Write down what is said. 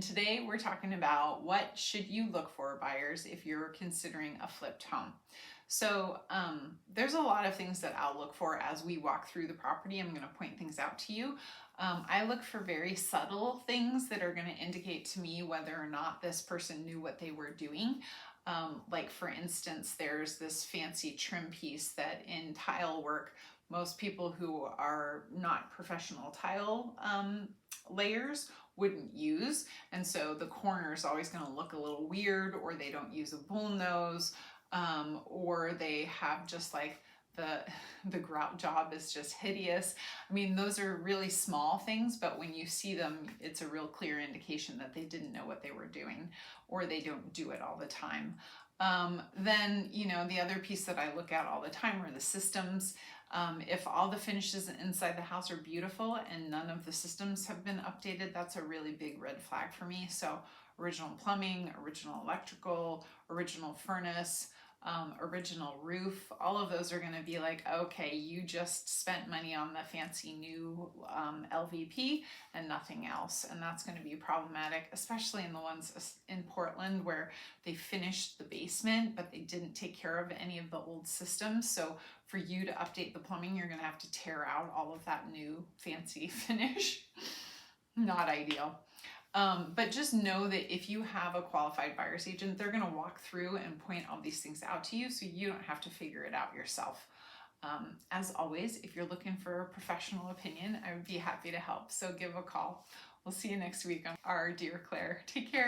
Today we're talking about what should you look for, buyers, if you're considering a flipped home. So there's a lot of things that I'll look for as we walk through the property. I'm going to point things out to you. I look for very subtle things that are going to indicate to me whether or not this person knew what they were doing. Like for instance, there's this fancy trim piece that in tile work, most people who are not professional tile layers wouldn't use, and so the corner is always going to look a little weird, or they don't use a bullnose, or they have just like the grout job is just hideous. I mean, those are really small things, but when you see them, it's a real clear indication that they didn't know what they were doing, or they don't do it all the time. Then, the other piece that I look at all the time are the systems. If all the finishes inside the house are beautiful and none of the systems have been updated, that's a really big red flag for me. So original plumbing, original electrical, original furnace, original roof, all of those are going to be like, okay, you just spent money on the fancy new LVP and nothing else. And that's going to be problematic, especially in the ones in Portland where they finished the basement, but they didn't take care of any of the old systems. So for you to update the plumbing, you're going to have to tear out all of that new fancy finish. Not ideal. But just know that if you have a qualified buyer's agent, they're going to walk through and point all these things out to you so you don't have to figure it out yourself. As always, if you're looking for a professional opinion, I would be happy to help. So give a call. We'll see you next week on Our Dear Claire. Take care.